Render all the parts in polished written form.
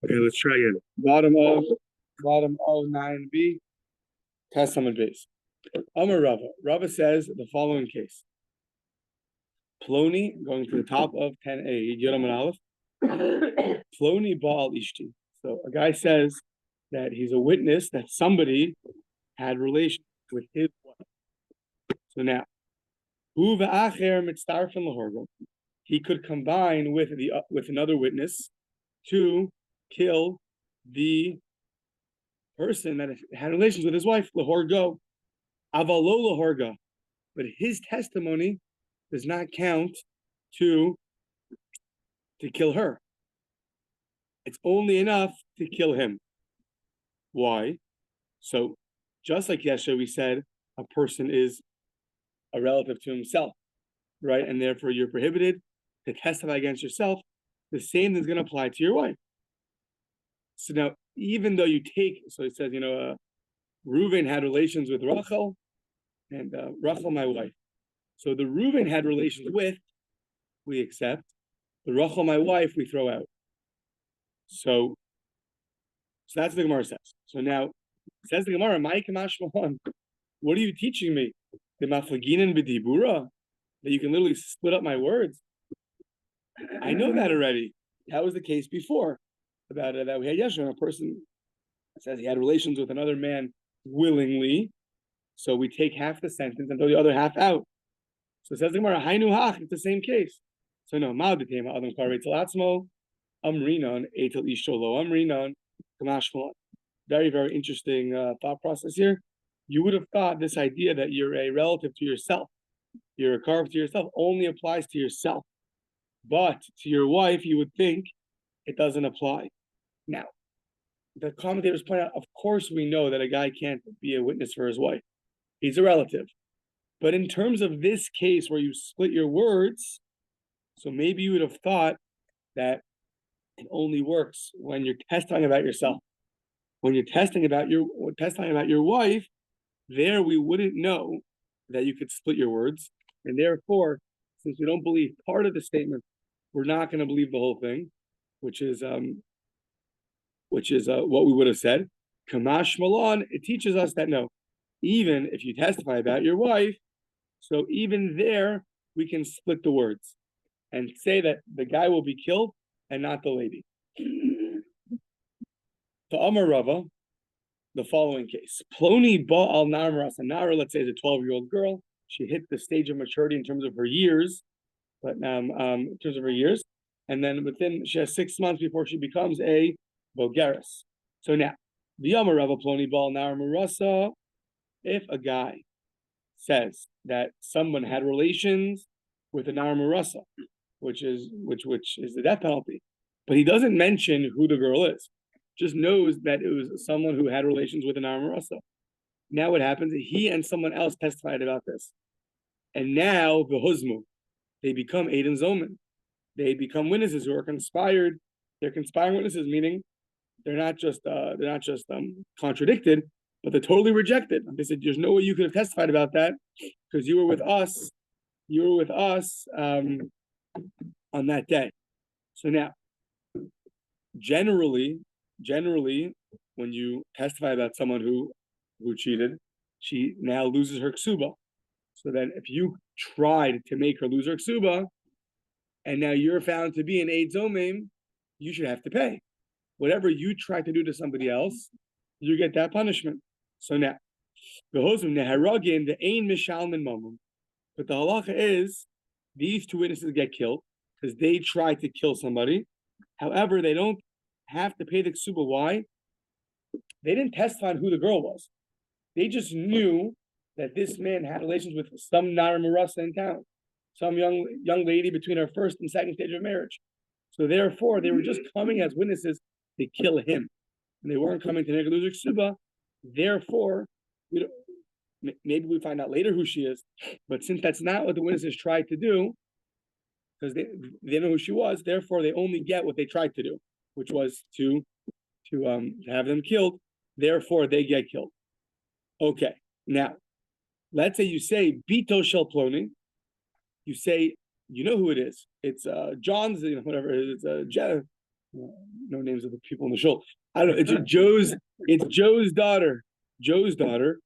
Okay, let's try again. Bottom of 9b, Testament base. Amar Rava. Rava says the following case. Ploni, going to the top of 10a, Yodam and Aleph. Ploni Baal Ishti. So a guy says that he's a witness that somebody had relations with his wife. So now, he could combine with another witness to kill the person that had relations with his wife, lahorgo, avalo lahorga. But his testimony does not count to kill her. It's only enough to kill him. Why? So, just like yesterday we said, a person is a relative to himself, right? And therefore you're prohibited to testify against yourself. The same thing is going to apply to your wife. So now, even though you take, so it says, Reuven had relations with Rachel, and Rachel, my wife. So the Reuven had relations with, we accept. The Rachel, my wife, we throw out. So that's what the Gemara says. So now, says the Gemara, what are you teaching me? The mafaginin b'dibura? That you can literally split up my words? I know that already. That was the case before. About that we had yesterday. A person says he had relations with another man willingly. So we take half the sentence and throw the other half out. So it says the Gemara, Hainu hach, it's the same case. So no, ma'adetema adam karetel atzmo, amrinon etel isholo amrinon kamashmalon. Very, very interesting thought process here. You would have thought this idea that you're a relative to yourself, you're a carve to yourself, only applies to yourself. But to your wife, you would think it doesn't apply. Now, the commentators point out, of course we know that a guy can't be a witness for his wife. He's a relative. But in terms of this case where you split your words, so maybe you would have thought that it only works when you're testifying about yourself. When you're testifying about your wife, there we wouldn't know that you could split your words. And therefore, since we don't believe part of the statement, we're not going to believe the whole thing, which is what we would have said. Kamash Malon, it teaches us that no, even if you testify about your wife, so even there we can split the words and say that the guy will be killed and not the lady. To Amar Rava, the following case: Ploni Ba'al Namras, a Nara, let's say, is a 12-year-old girl. She hit the stage of maturity in terms of her years, but in terms of her years, and then she has 6 months before she becomes a Bogeris. So now, the Amar Rava Ploni Ba'al Namrasa, if a guy says that someone had relations with a Narmarasa, which is the death penalty, but he doesn't mention who the girl is, just knows that it was someone who had relations with a Narmarasa. Now what happens? He and someone else testified about this, and now v'huzmu, they become Eid and Zoman. They become witnesses who are conspired. They're conspiring witnesses, meaning they're not just contradicted, but they're totally rejected. They said, "There's no way you could have testified about that because you were with us. You were with us on that day." So now, generally, when you testify about someone who cheated, she now loses her ksuba. So then, if you tried to make her lose her ksuba, and now you're found to be an Eid Zomim, you should have to pay. Whatever you tried to do to somebody else, you get that punishment. So now, the Neharagin, the Ein Mishalmin Mamum. But the halacha is these two witnesses get killed because they tried to kill somebody. However, they don't have to pay the ksuba. Why? They didn't testify on who the girl was. They just knew that this man had relations with some Nara Marasa in town, some young lady between her first and second stage of marriage. So therefore, they were just coming as witnesses to kill him. And they weren't coming to make a loser ksuba. Therefore, maybe we find out later who she is. But since that's not what the witnesses tried to do, because they know who she was, therefore they only get what they tried to do, which was to have them killed. Therefore, they get killed. Okay, now let's say you say Bito Shel Ploni. You say you know who it is. It's John's, whatever it is. It's no names of the people in the shul. I don't know. It's Joe's daughter. Joe's daughter.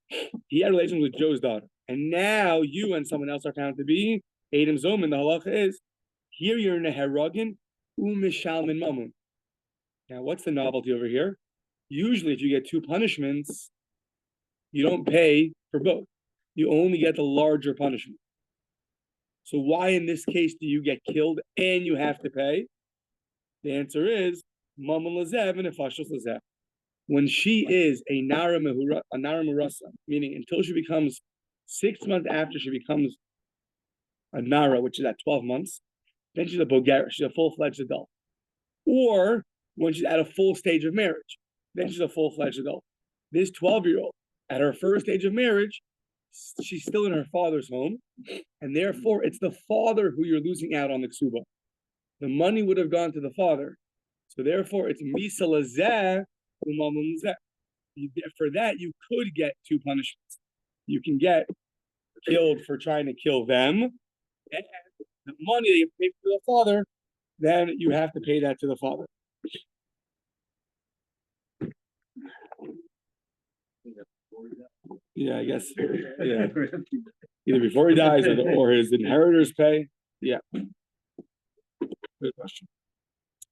He had relations with Joe's daughter. And now you and someone else are found to be Adam Zoman. The halacha is, here you're in a herogin, u'mishalmin mamun. Now, what's the novelty over here? Usually, if you get two punishments, you don't pay for both. You only get the larger punishment. So why in this case do you get killed and you have to pay? The answer is mamun lazev and nefashos lazev. When she is a nara murasa, meaning until she becomes 6 months after she becomes a nara, which is at 12 months, then she's a bogera, she's a full-fledged adult. Or when she's at a full stage of marriage, then she's a full-fledged adult. This 12-year-old, at her first stage of marriage, she's still in her father's home, and therefore it's the father who you're losing out on the ksuba. The money would have gone to the father. So therefore it's misa lazeh u'mamun lazeh. For that, you could get two punishments. You can get killed for trying to kill them, and the money that you pay to the father, then you have to pay that to the father. Yeah, I guess. Yeah, either before he dies or his inheritors pay. Yeah, good question.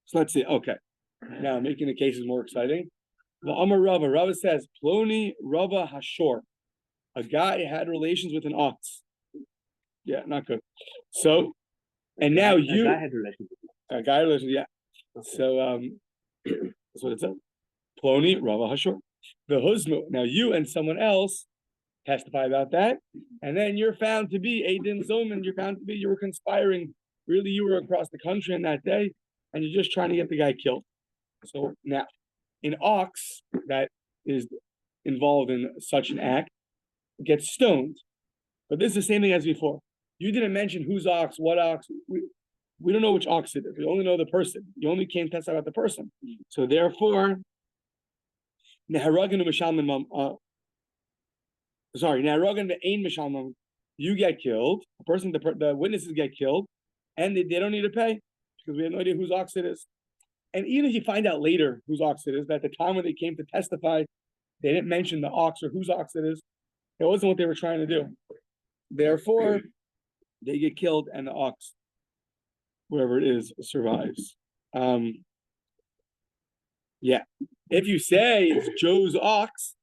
So let's see. Okay, now making the cases more exciting. The Amar Rava. Rava says, Ploni Rava Hashor. A guy had relations with an ox. Yeah, not good. So, and now a guy had relations. A guy had relations. Yeah. So that's what it says. Ploni Rava Hashor. The Huzmu. Now you and someone else testify about that, and then you're found to be Eidim Zoman. You're found to be, you were conspiring. Really, you were across the country on that day, and you're just trying to get the guy killed. So now, an ox that is involved in such an act gets stoned. But this is the same thing as before. You didn't mention whose ox, what ox. We don't know which ox it is. We only know the person. You only can't testify about the person. So therefore, Neharagan Mishalman Neharagan Ein Mishalman, you get killed. The witnesses get killed, and they don't need to pay because we have no idea whose ox it is. And even if you find out later whose ox it is, that at the time when they came to testify, they didn't mention the ox or whose ox it is. It wasn't what they were trying to do. Therefore, they get killed, and the ox, wherever it is, survives. Yeah. If you say it's Joe's ox,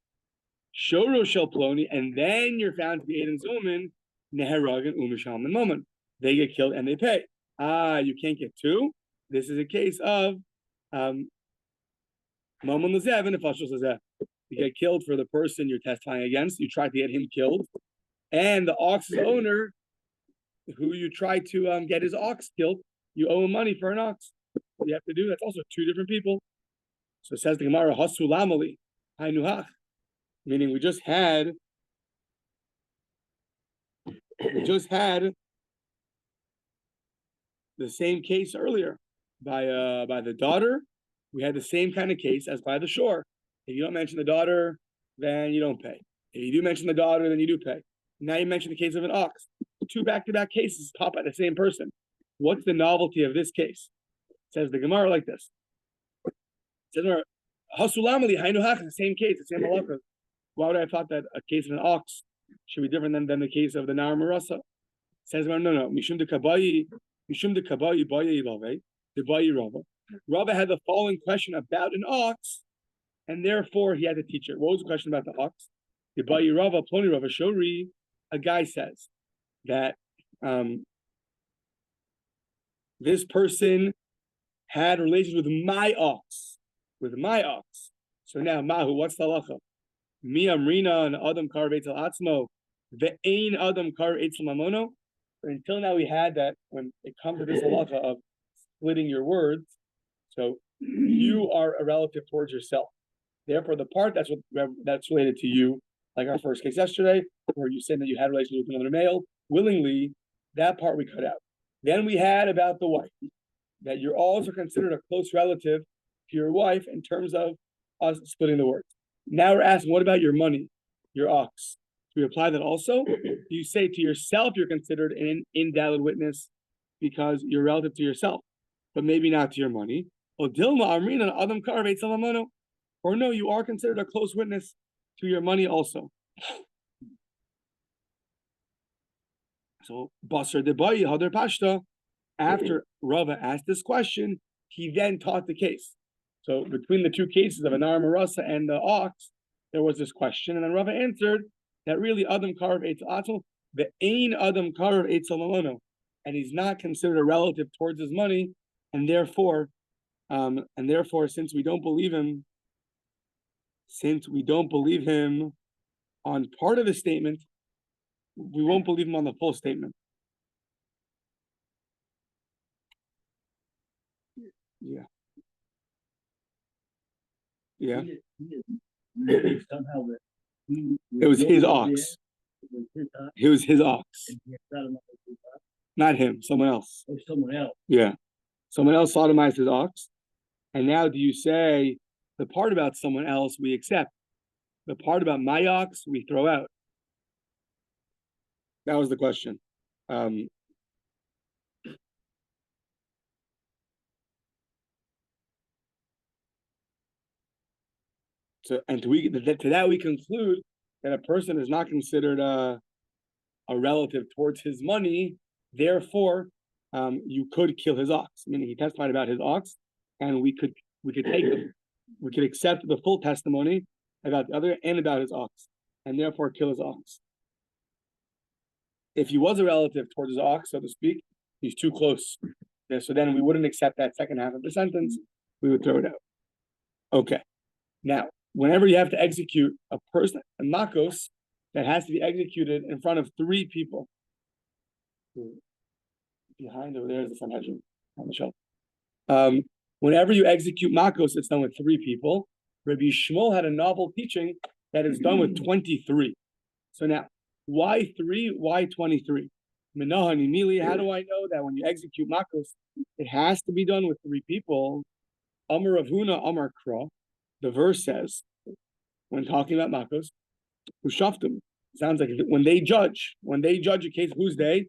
Shoro Shel Ploni, and then you're found to be Eidim Zoman, Neheragan U'Mishalman Mamun. They get killed and they pay. You can't get two. This is a case of Mamun Lazev and Nefashos Lazev. You get killed for the person you're testifying against. You try to get him killed. And the ox's owner, who you try to get his ox killed, you owe him money for an ox. What you have to do, that's also two different people. So it says the Gemara, Hasulamali, Hainuhach. Meaning we just had the same case earlier by the daughter. We had the same kind of case as by the shore. If you don't mention the daughter, then you don't pay. If you do mention the daughter, then you do pay. Now you mention the case of an ox. Two back-to-back cases pop at the same person. What's the novelty of this case? It says the Gemara like this. It says, Hasulamali, Hainuhach, the same case, the same halacha. Why would I have thought that a case of an ox should be different than the case of the Nar Marasa? It says, no. Mishum de Kabayi Bayi Lave, the Bayi Rava. Rava had the following question about an ox, and therefore he had to teach it. What was the question about the ox? The Bayi Rava, Ploni Rava Shori, a guy says that this person had relations with my ox. So now, Mahu, what's the halacha? Mi amrina and Adam kar veitel atzmo, ve'ein Adam kar eitzel mamono. Until now, we had that when it comes to this halacha of splitting your words. So you are a relative towards yourself. Therefore, the part that's related to you, like our first case yesterday, where you said that you had relations with another male willingly, that part we cut out. Then we had about the wife, that you're also considered a close relative to your wife in terms of us splitting the words. Now we're asking, what about your money, your ox? Do we apply that also? Do you say to yourself you're considered an invalid witness because you're relative to yourself, but maybe not to your money? Or no, you are considered a close witness to your money also. So Basar Debayi Hadar Pashta, after Rava asked this question, he then taught the case. So between the two cases of Anar Marasa and the ox, there was this question, and then Rava answered that really Adam Karav Eitz Atzal, the Ein Adam Karav Eitz Malono, and he's not considered a relative towards his money, and therefore, since we don't believe him on part of the statement, we won't believe him on the full statement. Yeah. It was his ox. It was his ox. Not him, someone else. Oh, someone else. Yeah. Someone else sodomized his ox. And now do you say the part about someone else we accept? The part about my ox we throw out? That was the question. To that we conclude that a person is not considered a relative towards his money. Therefore, you could kill his ox. Meaning he testified about his ox, and we could accept the full testimony about the other and about his ox, and therefore kill his ox. If he was a relative towards his ox, so to speak, he's too close. Yeah, so then we wouldn't accept that second half of the sentence. We would throw it out. Okay. Now, whenever you have to execute a person, a makos, that has to be executed in front of 3 people. Behind over there is the Sanhedrin on the shelf. Whenever you execute makos, it's done with 3 people. Rabbi Shmuel had a novel teaching that is done with 23. So now, why 3? Why 23? Minahan Emili, how do I know that when you execute makos, it has to be done with 3 people? Amar Ravuna, Amar Kra. The verse says, when talking about makos, Ushaftim. Sounds like when they judge a case, who's they?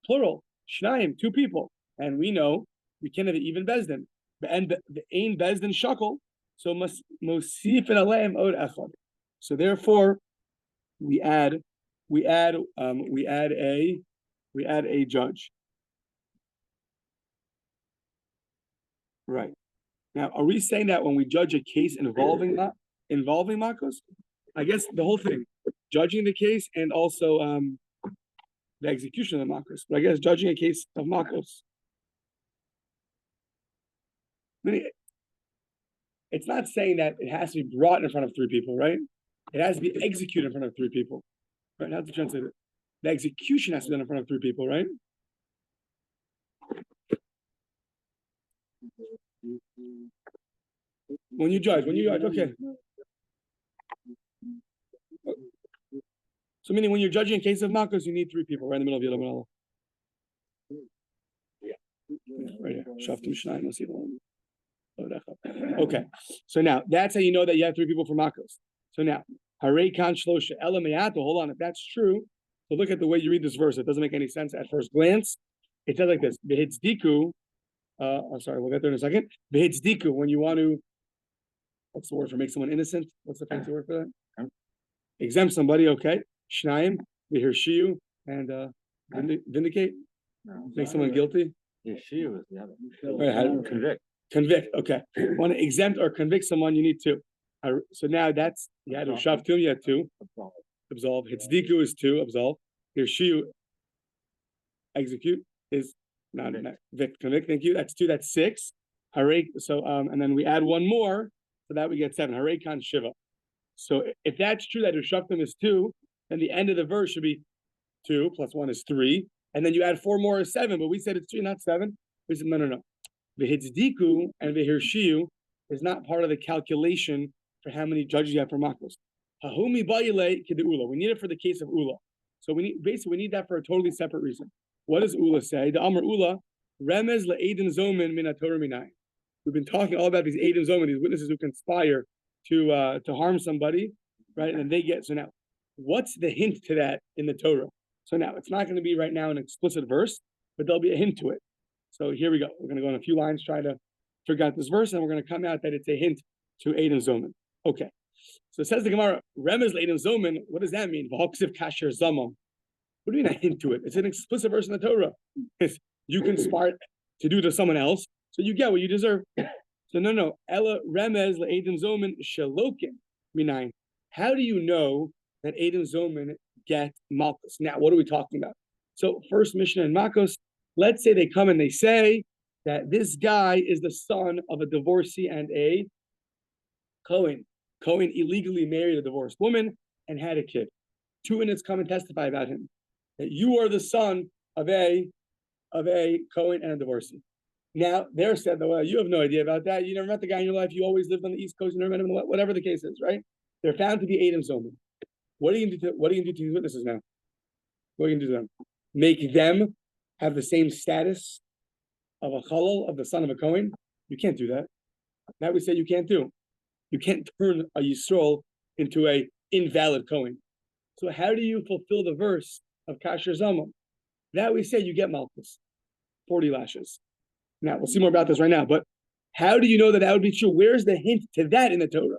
Plural. Shnayim, 2 people. And we know we can't have even bezdin. And the ain bezdin shakel. So mosif and aleim od echad. So therefore, we add a judge. Right. Now, are we saying that when we judge a case involving makos? I guess the whole thing, judging the case and also the execution of the makos. But I guess judging a case of makos. It's not saying that it has to be brought in front of 3 people, right? It has to be executed in front of 3 people. Right? Not to translate it. The execution has to be done in front of 3 people, right? When you judge, okay. So meaning when you're judging a case of makos, you need 3 people right in the middle of Yom. Right here. Okay. So now that's how you know that you have 3 people for makos. So now, Harei kan shlosha elameyato. Hold on, if that's true, so look at the way you read this verse. It doesn't make any sense at first glance. It says like this: Behitzdiko. I'm sorry, we'll get there in a second. Behitzdiko, when you want to, what's the word for make someone innocent? What's the fancy word for that? Exempt somebody, okay. Shnayim, Behirshiu, and vindicate. No, make someone guilty. Hirshiu is the other. Convict, okay. Want to exempt or convict someone, you need 2. So now that's, you had Shavtum, you had 2. Absolve. Hitzdiku is 2, absolve. Hirshiu, execute, is not convict, thank you. That's 2, that's 6. Harei, so and then we add 1 more, so that we get 7. Harei kan shiva. So if that's true that Ushaftim is 2, then the end of the verse should be 2 plus 1 is 3, and then you add 4 more is 7. But we said it's 3, not 7. We said no. The Hitzdiku and the Hirshiu is not part of the calculation for how many judges you have for makos. Hahumi bayile kidula. We need it for the case of ula. So we need that for a totally separate reason. What does ula say? The Amar ula remez le'edim zomin min haTorah minai. We've been talking all about these edim zomin, these witnesses who conspire to harm somebody, right? And they get, so now, what's the hint to that in the Torah? So now it's not going to be right now an explicit verse, but there'll be a hint to it. So here we go. We're going to go in a few lines, try to forgot this verse, and we're going to come out that it's a hint to Eid and Zoman. Okay. So it says the Gemara, Remez Eid and Zoman. What does that mean? V'hoksiv kasher zamam. What do you mean a hint to it? It's an explicit verse in the Torah. It's, you conspire to do to someone else, so you get what you deserve. So no. Ella Remez Eid and Zoman shalokin minayin. How do you know that Eid and Zoman get Malchus? Now, what are we talking about? So first Mishnah and Malchus, let's say they come and they say that this guy is the son of a divorcee and a Cohen. Cohen illegally married a divorced woman and had a kid. Two witnesses come and testify about him, that you are the son of a Cohen and a divorcee. Now, they're said, well, you have no idea about that. You never met the guy in your life. You always lived on the East Coast. You never met him, whatever the case is, right? They're found to be Eid and Zoman. What are you going to do to these witnesses now? What are you going to do to them? Make them have the same status of a Kollel, of the son of a Cohen? You can't do that. That we say you can't do. You can't turn a Yisrael into a invalid Cohen. So how do you fulfill the verse of Kasher Zamam? That we say you get Malchus, 40 lashes. Now, we'll see more about this right now, but how do you know that that would be true? Where's the hint to that in the Torah?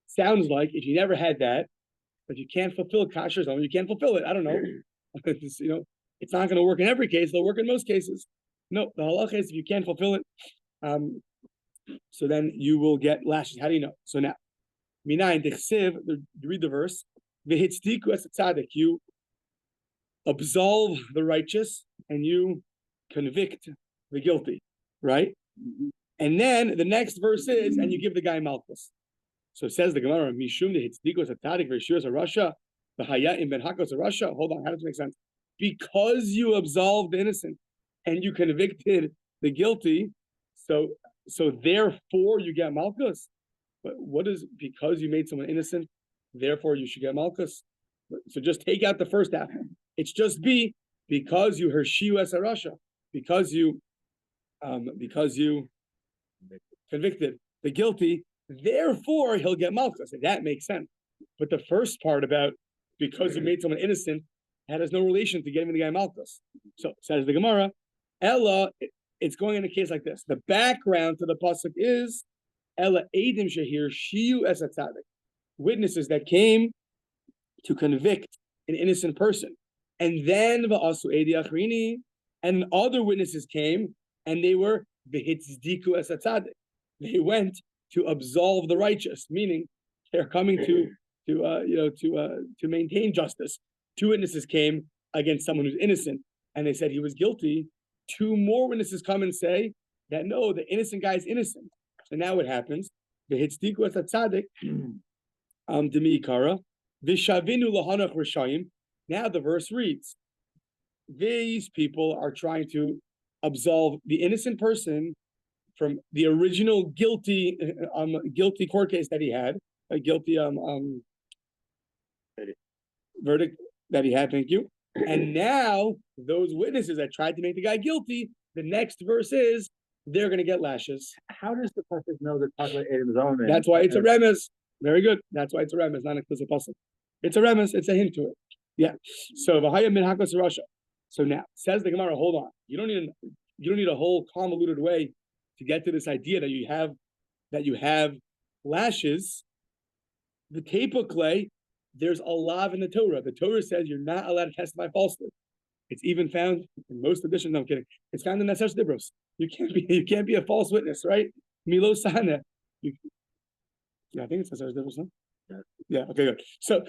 Sounds like if you never had that, but you can't fulfill Kasher Zamam, you can't fulfill it. I don't know. It's not going to work in every case. It'll work in most cases. No, the halacha is if you can't fulfill it, so then you will get lashes. How do you know? So now, minayin dechsev, read the verse. V'hitzdiku es tzaddik, you absolve the righteous and you convict the guilty, right? Mm-hmm. And then the next verse is, and you give the guy Malchus. So it says the Gemara, Mishum dehitzdiku es tzaddik v'yeshua es Rasha v'haya im ben hakos Rasha. Hold on, how does it make sense? Because you absolved the innocent and you convicted the guilty, so therefore you get Malchus. But what is because you made someone innocent, therefore you should get Malchus? So just take out the first half. It's just because you hershiu es Rasha, because you convicted the guilty, therefore he'll get Malchus. And that makes sense. But the first part about because you made someone innocent, that has no relation to getting the guy Malchus. So says the Gemara, Ella, it's going in a case like this. The background to the pasuk is Ella Eidim Shehir Shiu Es Atzadik, witnesses that came to convict an innocent person, and then Va'asu Eidi Achrini, and other witnesses came and they were V'hitzdiku Es Atzadik. They went to absolve the righteous, meaning they're coming to maintain justice. Two witnesses came against someone who's innocent, and they said he was guilty. Two more witnesses come and say that no, the innocent guy is innocent. So now what happens? V'hitzdiku es hatzadik demi-ikara v'shavinu lahanach rishayim. Now the verse reads, these people are trying to absolve the innocent person from the original guilty court case that he had, a guilty verdict that he had. Thank you. And now those witnesses that tried to make the guy guilty, the next verse is they're going to get lashes. How does the pasuk know that talks about Adam's own? That's why it's a remez. Very good. That's why it's a remez, not an explicit pasuk. It's a remez. It's a hint to it. Yeah. So v'haya min hakos Rasha. So now says the Gemara, hold on. You don't need a whole convoluted way to get to this idea that you have lashes. The tepa clay. There's a law in the Torah. The Torah says you're not allowed to testify falsely. It's even found in most editions. No, I'm kidding. It's found in Nasesh Dibros. You can't be a false witness, right? Milo Sana. Yeah, I think it's Nasesh Dibros, huh? Yeah, okay, good. So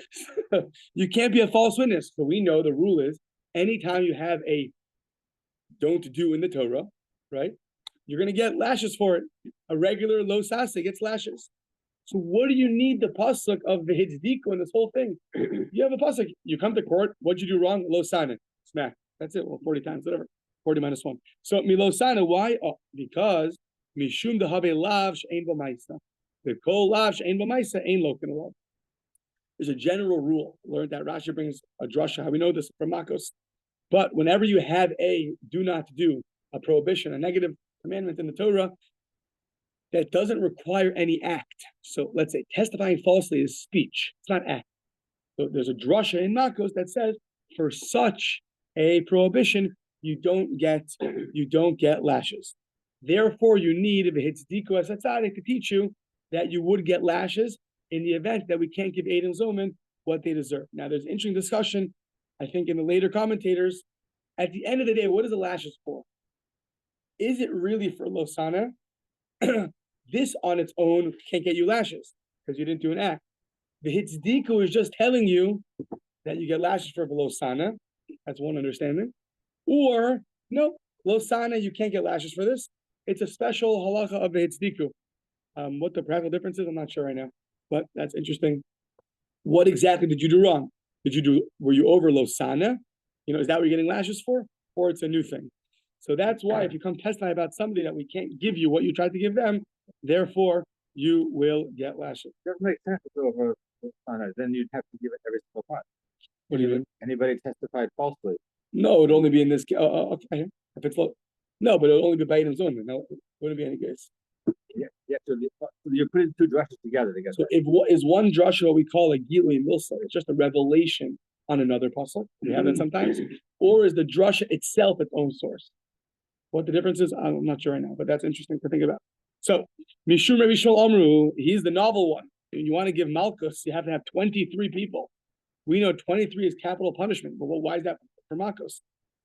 you can't be a false witness. So we know the rule is anytime you have a don't do in the Torah, right? You're going to get lashes for it. A regular lo sasa gets lashes. So what do you need the pasuk of the hitzdiku and this whole thing? You have a pasuk. You come to court. What'd you do wrong? Lo sana. Smack. That's it. Well, 40 times, whatever. 40 minus 1. So milo sana. Why? Oh, because mishum dehave lav she'ein b'maisa. The kol lav she'ein b'maisa ein lo kinalav. There's a general rule. Learned that Rashi brings a drasha. How we know this from Makos. But whenever you have a do not do, a prohibition, a negative commandment in the Torah, that doesn't require any act. So let's say testifying falsely is speech. It's not act. So there's a drasha in Makos that says for such a prohibition, you don't get lashes. Therefore, you need a hitzdiko as tzaddik to teach you that you would get lashes in the event that we can't give Adam Zoman what they deserve. Now, there's an interesting discussion, I think, in the later commentators. At the end of the day, what is the lashes for? Is it really for Losana? This on its own can't get you lashes because you didn't do an act. The hitzdiko is just telling you that you get lashes for Losana. That's one understanding. Or, no, Losana, you can't get lashes for this. It's a special halacha of the hitzdiko. What the practical difference is, I'm not sure right now, but that's interesting. What exactly did you do wrong? Were you over Losana? Is that what you're getting lashes for? Or it's a new thing? So that's why if you come testify about somebody that we can't give you what you tried to give them, therefore you will get lashes. It doesn't make sense to go over Losana. Then you'd have to give it every single time. What do you mean? Anybody testified falsely? No, it would only be in this case. Okay. If it's low. No, but it would only be by Adam Zoman. No, it wouldn't be any case. Yeah, so you're putting two drushes together. So is one drasha what we call a Gilui Milsa? It's just a revelation on another puzzle. We have that sometimes. Or is the drasha itself its own source? What the difference is, I'm not sure right now, but that's interesting to think about. So, Mishum Rabbi Shol Amru, he's the novel one. You want to give Malchus, you have to have 23 people. We know 23 is capital punishment, but why is that for Malchus?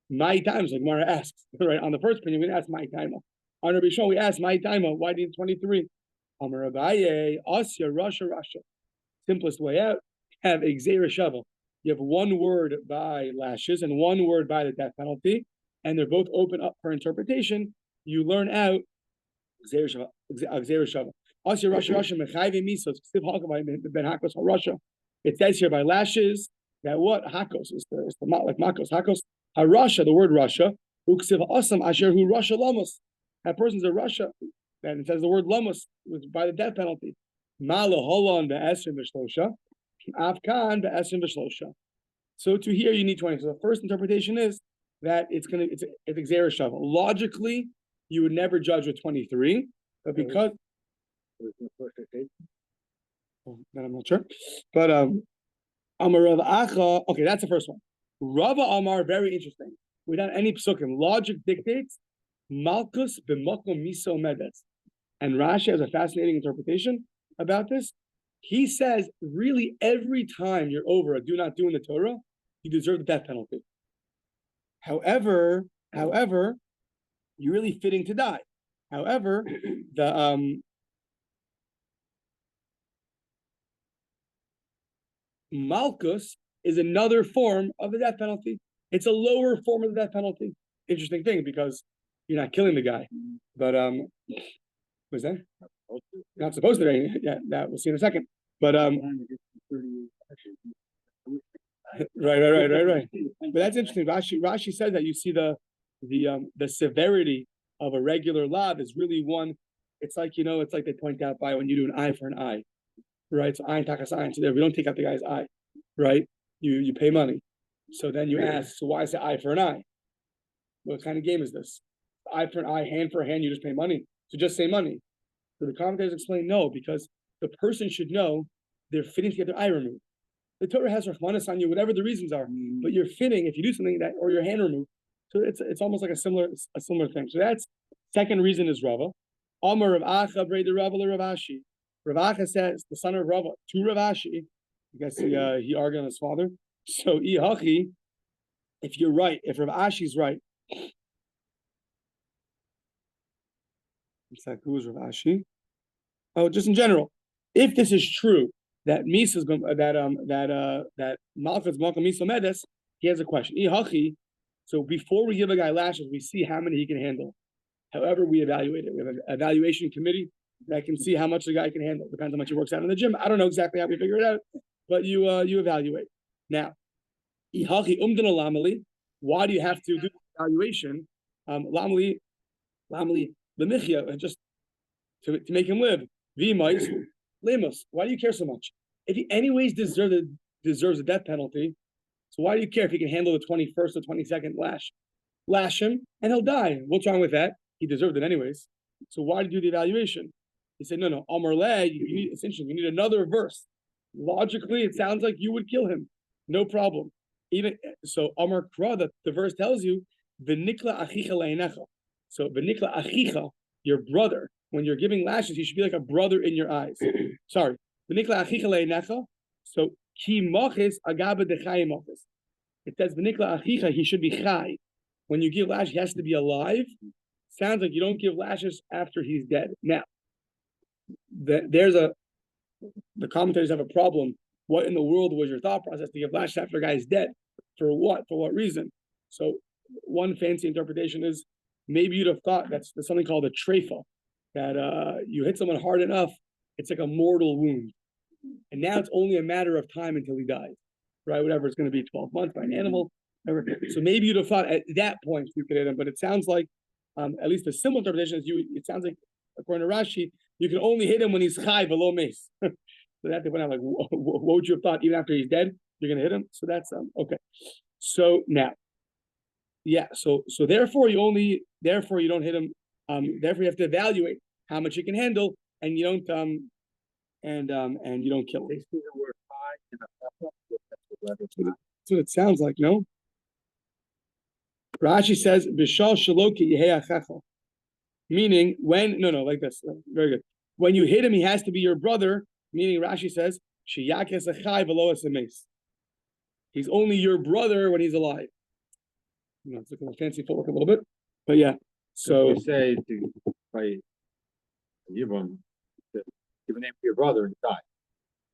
My times, like Mara asks, right? On the first opinion, we didn't ask my time. On Rabbi Shol, we asked my time, why do you need 23? Amar Abaye, Asya, Russia. Simplest way out, have Exera Shava. You have one word by lashes and one word by the death penalty, and they're both open up for interpretation. You learn out Exera Shava. Asya, Russia, Mechayve Misos, Ben Hakos, Russia. It says here by lashes that what? Hakos is the like Makos. Hakos, HaRasha, the word Russia, Uksiv Asam Asher Hu Russia Lamos. That person's a Russia. And it says the word Lamos was by the death penalty. Malo Holon Be'esrim B'Shlosha, Afkan Be'esrim B'Shlosha. So to here you need 20. So the first interpretation is that it's Exera Shava. Logically, you would never judge with 23, but because then I'm not sure. But Amar Rav Acha, okay, that's the first one. Rava Amar, very interesting. Without any psukim, logic dictates Malchus b'makom miso medes. And Rashi has a fascinating interpretation about this. He says, really, every time you're over a do not do in the Torah, you deserve the death penalty. However, you're really fitting to die. However, the Malchus is another form of the death penalty. It's a lower form of the death penalty. Interesting thing, because you're not killing the guy. But was that? Not supposed to be. Yeah, that we'll see in a second. But right. But that's interesting. Rashi says that you see the severity of a regular lav is really one. It's like it's like they point out by when you do an eye for an eye, right? So ayin takas ayin. So there we don't take out the guy's eye, right? You pay money. So then you ask, so why is it eye for an eye? What kind of game is this? Eye for an eye, hand for a hand. You just pay money. So just say money. So the commentators explain no, because the person should know they're fitting to get their eye removed. The Torah has rahmanas on you, whatever the reasons are, but you're fitting if you do something that or your hand removed. So it's almost like a similar thing. So that's second reason is Rava. Amar Rav Acha brei the Rava Rav Ashi. Rav Acha says the son of Rava to Rav Ashi. I guess he argued on his father. So Ihachi, if you're right, if Rav Ashi's right. It's like who's Rav Ashi? Oh, just in general, if this is true that Misa's that Malchus Malchus Misa Medes, he has a question. Ihachi. So before we give a guy lashes, we see how many he can handle. However, we evaluate it. We have an evaluation committee that can see how much the guy can handle. Depends on how much he works out in the gym. I don't know exactly how we figure it out, but you evaluate. Now, Ihachi umdin lamali. Why do you have to do evaluation? Lamali lemichya, just to make him live. V'mais lemos. Why do you care so much? If he anyways deserves a death penalty, so why do you care if he can handle the 21st or 22nd lash? Lash him and he'll die. What's wrong with that? He deserved it anyways. So why do you do the evaluation? He said, no. Amar le, it's interesting. You need another verse. Logically, it sounds like you would kill him. No problem. Even so, Amar Kra, the verse tells you, v'nikla achicha le'enecha. So v'nikla achicha, your brother. When you're giving lashes, he should be like a brother in your eyes. Sorry. So ki mochis agabe dechai mochis. It says v'nikla achicha, he should be chai. When you give lashes, he has to be alive. Sounds like you don't give lashes after he's dead. Now, the commentators have a problem. What in the world was your thought process to give lashes after a guy is dead? For what? For what reason? So one fancy interpretation is maybe you'd have thought there's something called a treifa, that you hit someone hard enough, it's like a mortal wound. And now it's only a matter of time until he dies, right? Whatever it's going to be, 12 months by an animal. Whatever. So maybe you'd have thought at that point you could hit him, but it sounds like, at least a similar interpretation is it sounds like, according to Rashi, you can only hit him when he's chai below mace. So that they went out like, what would you have thought? Even after he's dead, you're going to hit him? So that's, okay. So now, yeah, so therefore you don't hit him. Therefore you have to evaluate how much you can handle, and you don't and you don't kill him. They see the word high in a That's what it sounds like, no? Rashi says, Bishal shaloki yeheachecha. Meaning like this. Very good. When you hit him, he has to be your brother, meaning Rashi says, Sheyakes achai v'lo esemes. He's only your brother when he's alive. It's looking like fancy footwork a little bit. But yeah. So you say by Yibam, give a name to your brother and die.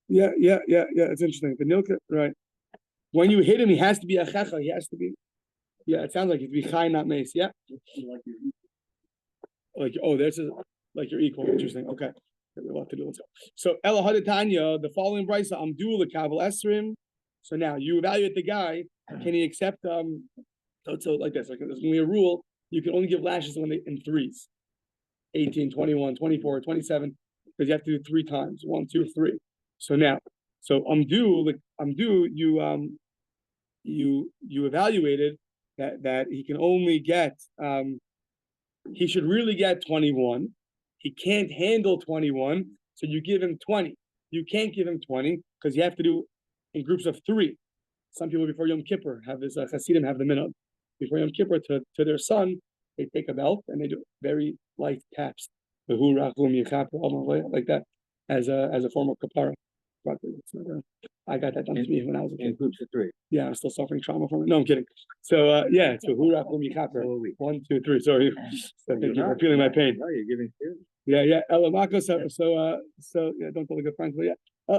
Yeah. It's interesting. The Nilka, right? When you hit him, he has to be a checha. He has to be. Yeah, it sounds like he'd be chai, not mace. Yeah. Like like you're equal. Interesting. Okay. We'll have to do. Let's go. So Ela Hadatanya, the following brisa, Amdu lekabel esrim. So now you evaluate the guy. Can he accept? So like this. Like there's going to be a rule. You can only give lashes in threes. 18, 21, 24, 27. Because you have to do 3 times. 1, 2, 3. So now, you evaluated that he can only get he should really get 21. He can't handle 21, so you give him 20. You can't give him 20 because you have to do in groups of 3. Some people before Yom Kippur have this Hasidim have the minhag. Before Yom Kippur to their son, they take a belt and they do very light taps, like that, as a form of kapara. I got that done to me when I was a kid. In groups of 3. Yeah, I'm still suffering trauma from it. No, I'm kidding. So yeah, so hurach l'michaper. 1, 2, 3. Sorry, so thank you for feeling my pain. No, you're giving two. Yeah. Elamako. So yeah, don't tell the good friends, but yeah.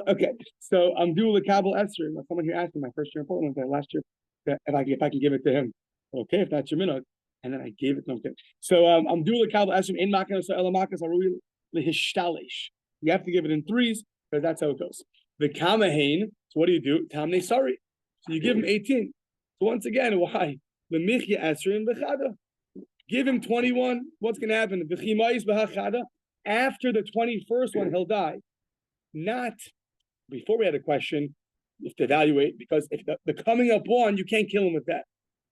Okay. So I'm doing the Kabul Esther. Someone here asked me my first year in Portland last year if I can give it to him. Okay, if that's your minhag. And then I gave it to him. So I'm doing the Kabul Esther in Makana. So Elamakas are really lehishtalish. You have to give it in 3s because that's how it goes. The Kamahain, so what do you do? Tamne sorry. So you give him 18. So once again, why? The Michya Esrim Bechada. Give him 21. What's going to happen? After the 21st one, he'll die. Not before we had a question, you have to evaluate, because if the coming up one, you can't kill him with that.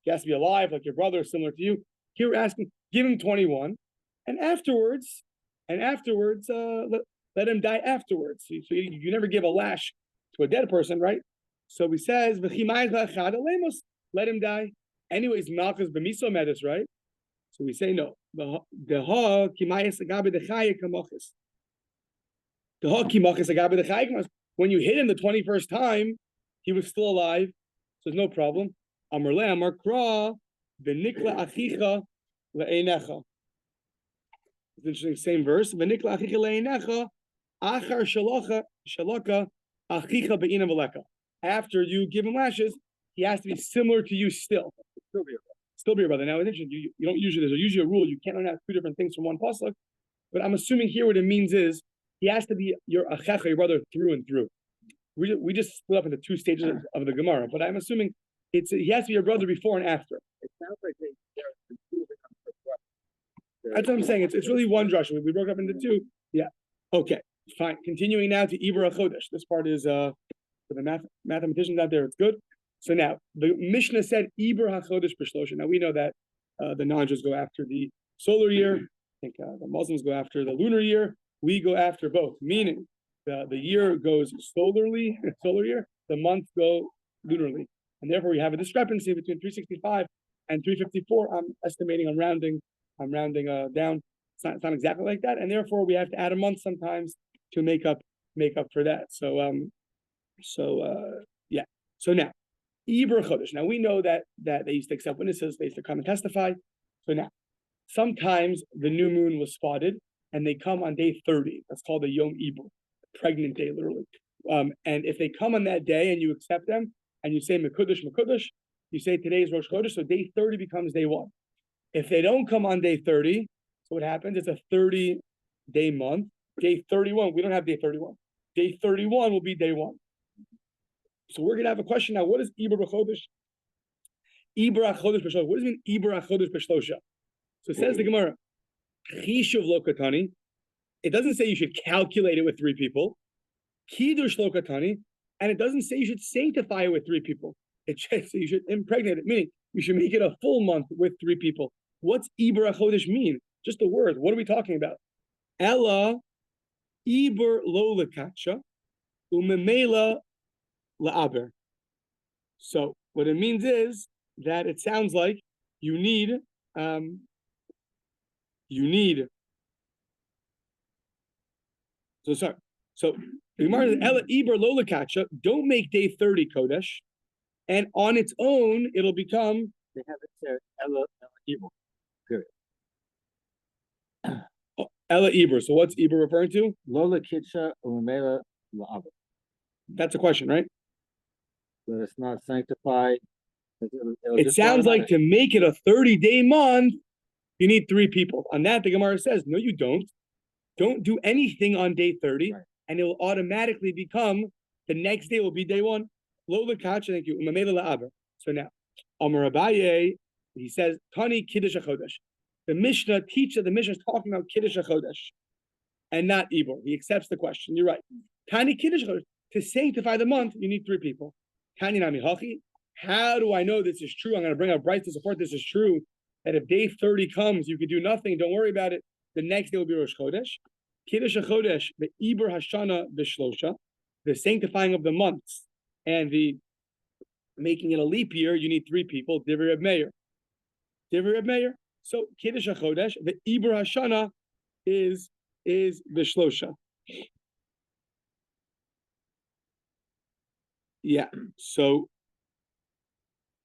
He has to be alive, like your brother, similar to you. Here we're asking, give him 21, and afterwards, let him die afterwards. So you never give a lash to a dead person, right? So he says, let him die. Anyways, Malchus b'miso medis, right? So we say no. When you hit him the 21st time, he was still alive, so there's no problem. It's interesting, same verse. After you give him lashes, he has to be similar to you still. Still be your brother. Now, it's interesting. You don't usually, there's usually a rule. You can't learn out 2 different things from one pasuk. But I'm assuming here what it means is he has to be your achecha, your brother, through and through. We just split up into 2 stages of the Gemara. But I'm assuming he has to be your brother before and after. It sounds like that's what I'm saying. It's really one drush. We broke up into 2. Yeah. Okay. Fine. Continuing now to Ibra Chodesh. This part is for the mathematicians out there. It's good. So now the Mishnah said Ibra HaChodesh B'Shlosha. Now we know that the non-Jews go after the solar year. I think the Muslims go after the lunar year. We go after both. Meaning the year goes solar year. The months go lunarly, and therefore we have a discrepancy between 365 and 354. I'm estimating. I'm rounding down. It's not exactly like that, and therefore we have to add a month sometimes to make up for that. So yeah. So now, Ibra Chodesh. Now we know that they used to accept witnesses, they used to come and testify. So now, sometimes the new moon was spotted, and they come on day 30. That's called the Yom Ibra, pregnant day, literally. And if they come on that day and you accept them, and you say Mekudesh, Mekudesh, you say today is Rosh Chodesh, so day 30 becomes day 1. If they don't come on day 30, so what happens? It's a 30-day month. Day 31, we don't have day 31. Day 31 will be day 1. So we're going to have a question now. What is Ibra Chodesh? Ibra Chodesh B'Shlosha. What does it mean, Ibra Chodesh B'Shlosha? So it says the Gemara, Chishuv Lo Katani. It doesn't say you should calculate it with 3 people. Kiddush Lo Katani. And it doesn't say you should sanctify it with 3 people. It says you should impregnate it, meaning you should make it a full month with 3 people. What's Ibra Chodesh mean? Just the word. What are we talking about? Ella Ibr Lo Lekacha Umemela La'aber. So what it means is that it sounds like you need so the Gemara says Ela Ibr Lo Lekacha, don't make day 30 Kodesh, and on its own it'll become, they have it there, Ela Ibra, period. Ela Ibr. So what's Ibr referring to? Lola Kitcha Umela La'aber. That's a question, right? That it's not sanctified. It sounds like to make it a 30-day month, you need 3 people. On that, the Gemara says, no, you don't. Don't do anything on day 30, right, and it will automatically become, the next day will be day 1. Lola Kacha, thank you. So now, Amar Abaye, he says, Tani Kiddush HaChodesh. The Mishnah is talking about Kiddush HaChodesh and not Ibor. He accepts the question. You're right. Tani Kiddush HaChodesh. To sanctify the month, you need 3 people. Tani Nami Hachi. How do I know this is true? I'm going to bring up Bryce to support this is true. That if day 30 comes, you could do nothing. Don't worry about it. The next day will be Rosh Chodesh. Kiddush HaChodesh, the Ibor Hashana B'Shlosha, the sanctifying of the months and the making it a leap year, you need 3 people. Divrei Reb Meir. Divrei Reb Meir. So Kiddush HaChodesh, the Ibor Hashana is B'Shlosha. Yeah. So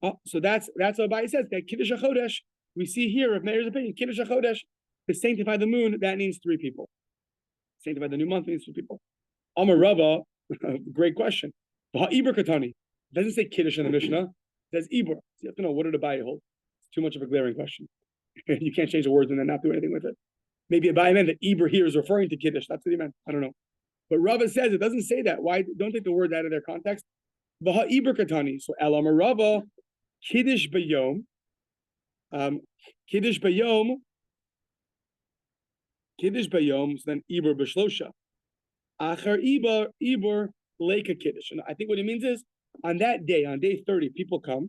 that's what Abaye says. That Kiddush HaChodesh, we see here of Meir's opinion, Kiddush HaChodesh, to sanctify the moon, that needs 3 people. Sanctify the new month needs 3 people. Amar Rava, great question. Ibra Katani. It doesn't say Kiddush in the Mishnah. It says Ibra. So you have to know, what did Abaye hold? It's too much of a glaring question. You can't change the words and then not do anything with it. Maybe Abaye meant that Ibra here is referring to Kiddush. That's what he meant. I don't know. But Rava says it doesn't say that. Why? Don't take the words out of their context. Ibra Katani. So Elam Rava, Kiddush Bayom. Kiddush Bayom. Kiddush Bayom. So then Ibra B'Shlosha. Achar Ibra Leika Kiddush. And I think what it means is on that day, on day 30, people come,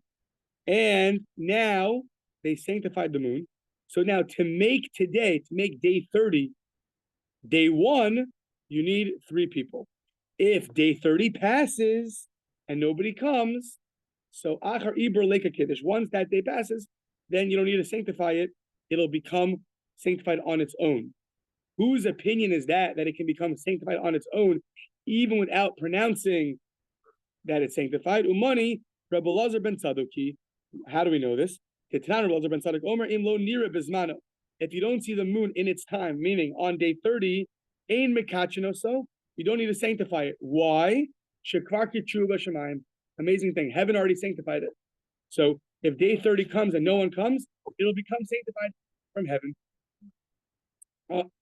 and now they sanctified the moon. So now to make day 30, day 1, you need 3 people. If day 30 passes and nobody comes, so Achar Ibra Leika Kiddush, once that day passes, then you don't need to sanctify it. It'll become sanctified on its own. Whose opinion is that it can become sanctified on its own, even without pronouncing that it's sanctified? Umani, Rabbi Lazar ben Saduki. How do we know this? If you don't see the moon in its time, meaning on day 30, ein mekachino, so you don't need to sanctify it. Why? Amazing thing. Heaven already sanctified it. So if day 30 comes and no one comes, it'll become sanctified from heaven.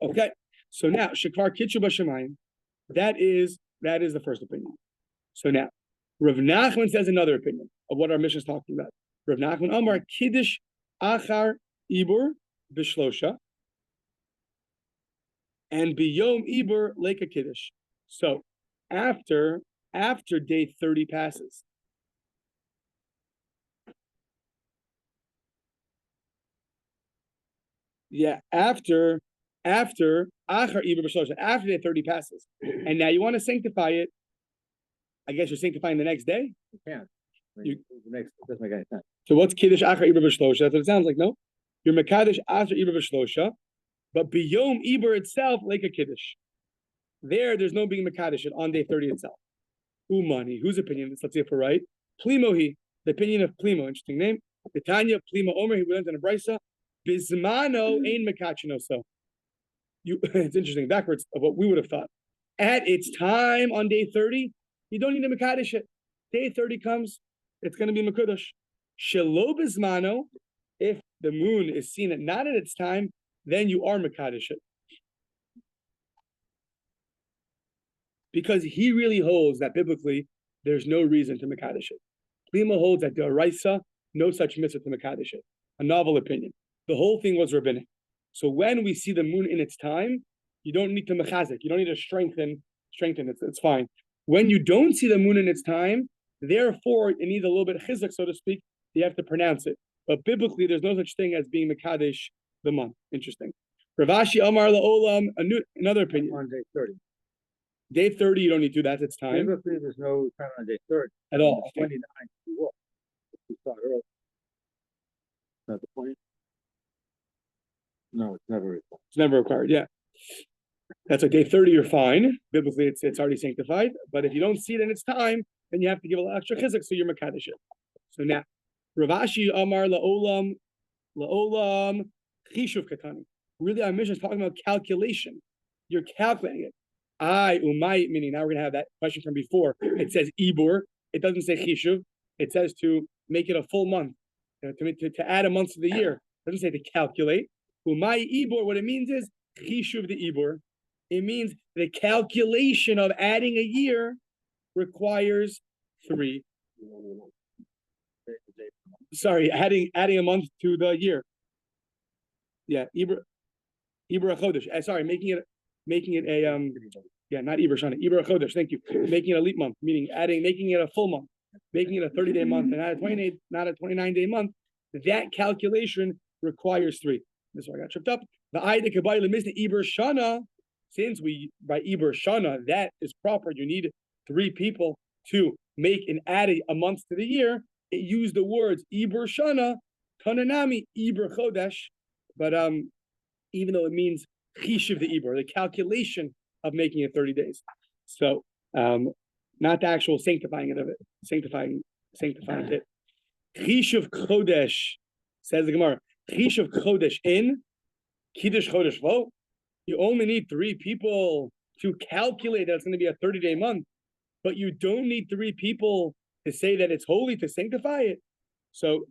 Okay. So now, Shekvar Kitchu B'Shamayim, that is the first opinion. So now, Rav Nachman says another opinion of what our mission is talking about. Rav Nachman Amar Kiddush Achar Ibur B'Shlosha and Biyom Ibur Leika Kiddush. So after day 30 passes, after Achar Ibur B'Shlosha, after day 30 passes, and now you want to sanctify it. I guess you're sanctifying the next day. You can't. It doesn't make any sense. So what's Kiddush Achar Ibur B'Shlosha? That's what it sounds like. No, you're Mekadosh Achar Ibur B'Shlosha, But biyom Eber itself, like a kiddush. There's no being mekadesh on day 30 itself. Umani, whose opinion? Let's see if we're right. Plimohi, the opinion of Plimo, interesting name. Tanya Plimo Omer, he learns in a brisa. Bismano ein mekachino. So it's interesting, backwards of what we would have thought. At its time on day 30, you don't need to mekadesh it. Day 30 comes, it's going to be mekudesh. Shelo bismano, if the moon is seen at not at its time, then you are mekadesh it. Because he really holds that biblically, there's no reason to mekadesh it. Plima holds that d'oraisa, no such mitzvah to mekadesh it. A novel opinion. The whole thing was rabbinic. So when we see the moon in its time, you don't need to mechazik. You don't need to strengthen it. It's fine. When you don't see the moon in its time, therefore it needs a little bit of chizuk, so to speak. You have to pronounce it. But biblically, there's no such thing as being mekadesh the month. Interesting. Rav Ashi Amar la'olam, another opinion. On day 30. Day 30, you don't need to do that. It's time. Biblically, there's no time on day 30. At all. 29, you walk. We saw earlier. Not the point? No, it's never required. It's never required, yeah. That's like day 30, you're fine. Biblically, it's already sanctified. But if you don't see it in its time, then you have to give a little extra chizuk, so you're mekadesh it. So now, Rav Ashi Amar la'olam, chishuv katani. Really, our mission is talking about calculation. You're calculating it. Umay, meaning now we're going to have that question from before. It says ibur. It doesn't say chishuv. It says to make it a full month, to add a month to the year. It doesn't say to calculate. Umay ibur, what it means is chishuv the ibur. It means the calculation of adding a year requires 3. Sorry, adding a month to the year. Yeah, ibur chodesh. Sorry, making it a not Iber Shana, Iber Chodesh, thank you. Making it a leap month, meaning making it a full month, making it a 30-day month, and not a 29-day month. That calculation requires 3. This is why I got tripped up. The Aida Kabai Lemisna Iber Shana, since we by Iber Shana, that is proper. You need 3 people to make and add a month to the year. It used the words Iber Shana, Kananami, Iber Chodesh, but even though it means Chishiv the Iber, the calculation of making it 30 days. So not the actual sanctifying it of it, sanctifying it. Chishiv Chodesh, says the Gemara, Chishiv Chodesh in, Kiddush Chodesh Vo. You only need 3 people to calculate that it's going to be a 30-day month, but you don't need 3 people to say that it's holy, to sanctify it. So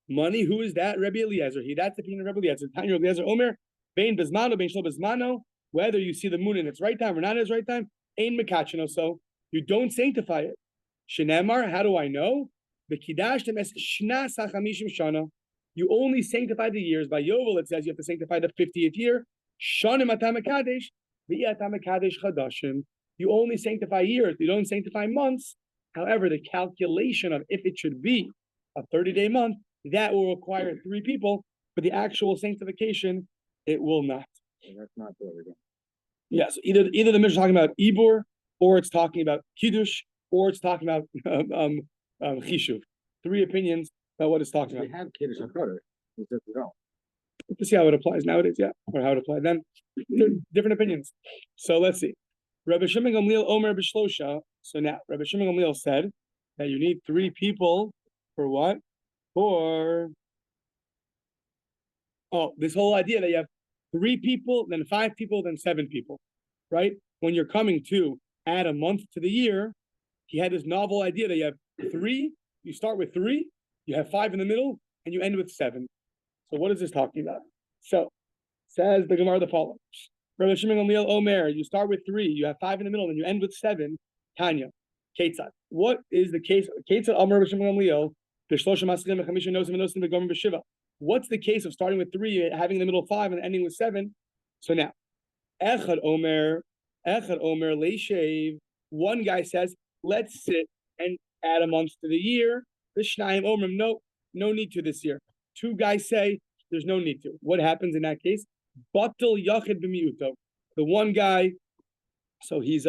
money, who is that? Rabbi Eliezer. That's the opinion of Rabbi Eliezer. Tanya Rabbi Eliezer Omer, Bein Bezmano, Bein Shlo Bezmano, whether you see the moon in its right time or not in its right time, Ein Mekachino, so you don't sanctify it. Shenemar, how do I know? The Kidashtem es Shna Sachamishim Shana. You only sanctify the years. By Yovel, it says you have to sanctify the 50th year. Shanim Atam Kadesh, V'Atam Kadesh Chadashim. You only sanctify years. You don't sanctify months. However, the calculation of if it should be a 30-day month, that will require 3 people. For the actual sanctification, it will not. So that's not what we're doing. Yes, either the Mishnah is talking about Ibor, or it's talking about Kiddush, or it's talking about Chishuv. 3 opinions about what it's talking about. We have Kiddush and Kollel. We just don't. To see how it applies nowadays, yeah, or how it applies then. Different opinions. So let's see. Rabbi Shimon Gamliel Omer B'Shlosha. So now, Rabbi Shimon Gamliel said that you need 3 people for what? For this whole idea that you have 3 people, then 5 people, then 7 people, right? When you're coming to add a month to the year, he had this novel idea that you have 3, you start with 3, you have 5 in the middle, and you end with 7. So what is this talking about? So, says the Gemara the following. Rabbi Shimon Gamliel Omer, you start with 3, you have 5 in the middle, and you end with 7. Tanya, Ketzad. What is the case? Ketzad Amar Rabbi Shimon Gamliel, B'Shlosha Maschim V'Chamisha Nosim V'Nosim V'Gomer B'Shiva. What's the case of starting with 3, having in the middle 5, and ending with 7? So now, Echad Omer Leishev. One guy says, let's sit and add a month to the year. The Shnayim Omer, no need to this year. 2 guys say there's no need to. What happens in that case? Batal Yachid B'Miuto. The one guy, so he's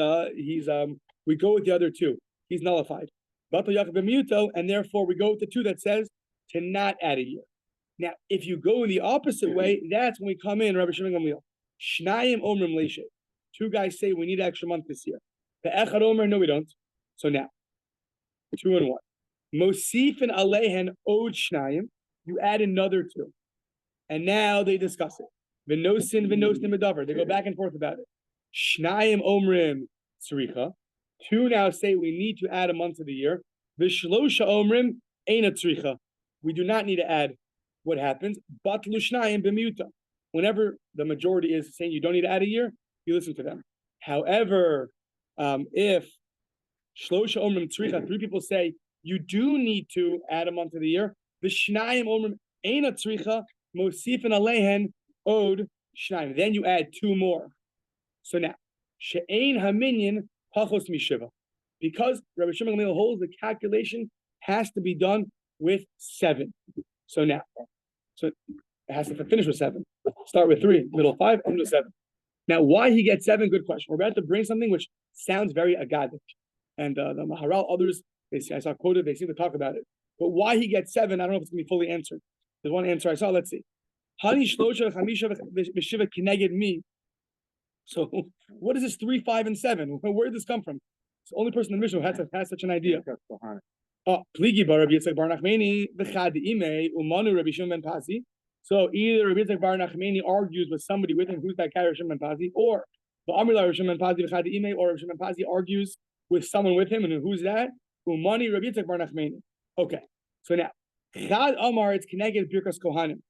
we go with the other 2. He's nullified. Batal Yachid B'Miuto, and therefore we go with the 2 that says to not add a year. Now, if you go in the opposite way, that's when we come in, Rabbi Shimon Gamliel. Shnayim omrim leishe. Two guys say we need an extra month this year. The echad omer, no, we don't. So now, 2 and 1. Mosif and alehen od shnayim. You add another 2. And now they discuss it. V'nosin medavar. They go back and forth about it. Shnayim omrim tzricha. 2 now say we need to add a month to the year. V'shlosha omrim eina tzricha. We do not need to add. What happens? Batlu shnayim b'miuta. Whenever the majority is saying you don't need to add a year, you listen to them. However, if shlosha omrim tzricha, 3 people say you do need to add a month to the year, the shnayim omrim eina tzricha mosifin alehen od shnayim. Then you add 2 more. So now, she'ein haminyan pachos mishiva. Because Rabbi Shimon Gamliel holds the calculation has to be done with 7. So now, so it has to finish with 7. Start with 3, middle 5, end with 7. Now, why he gets 7? Good question. We're about to bring something which sounds very agadic. And the Maharal, others, I saw quoted, they seem to talk about it. But why he gets 7, I don't know if it's going to be fully answered. There's one answer I saw. Let's see. Hani shlosha chamisha v'shiva kineged mi. So what is this 3, 5, and 7? Where did this come from? It's the only person in the Mishnah who has such an idea. Pligi bar Rabbi Yitzchak bar Nachmani v'chad ime umanu Rabbi Shimon ben Pazi. So either Rabbi Yitzchak bar Nachmani argues with somebody with him who's that guy Rabbi Shimon ben Pazi, or the Amrila Rabbi Shimon ben Pazi v'chad ime, or Rabbi Shimon ben Pazi argues with someone with him, and who's that? Umani Rabbi Yitzchak bar Nachmani. Okay, so now Chad Amar it's connected Birkas Kohanim.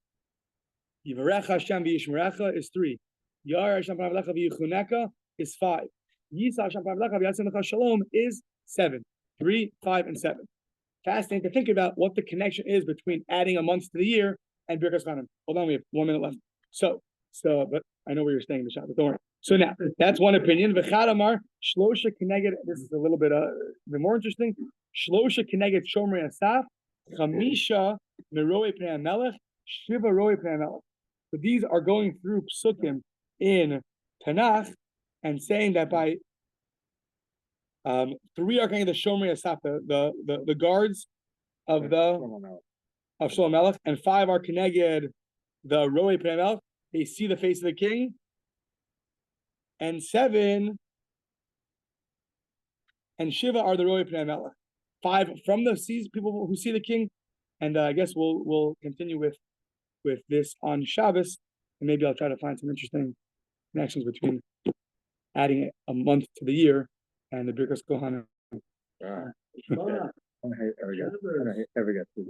Yivarech Hashem v'yishmerecha is 3. Yar Hashem p'navlecha v'yichuneka is 5. Yisa Hashem p'navlecha v'yatzim shalom is 7. 3, 5, and 7. Fascinating to think about what the connection is between adding a month to the year and Birkas Kohanim. Hold on, we have 1 minute left. So, but I know where you're staying in the shop, but don't worry. So now, that's one opinion. V'chad Amar Shlosha Keneged. This is a little bit more interesting. Shlosha Keneged Shomer Asaf Chamisha Meroi Pnei Melech Shiva Roi Pnei Melech. So these are going through psukim in Tanakh and saying that by 3 are kind of the Shomer Asaf, the guards of Shlomo Melech, and 5 are Keneged the Roi Pnei Melech. They see the face of the king. And 7 and Shiva are the Roi Pnei Melech. 5 from the people who see the king. And I guess we'll continue with this on Shabbos, and maybe I'll try to find some interesting connections between adding a month to the year and the Birkas Kohanim. I don't ever get to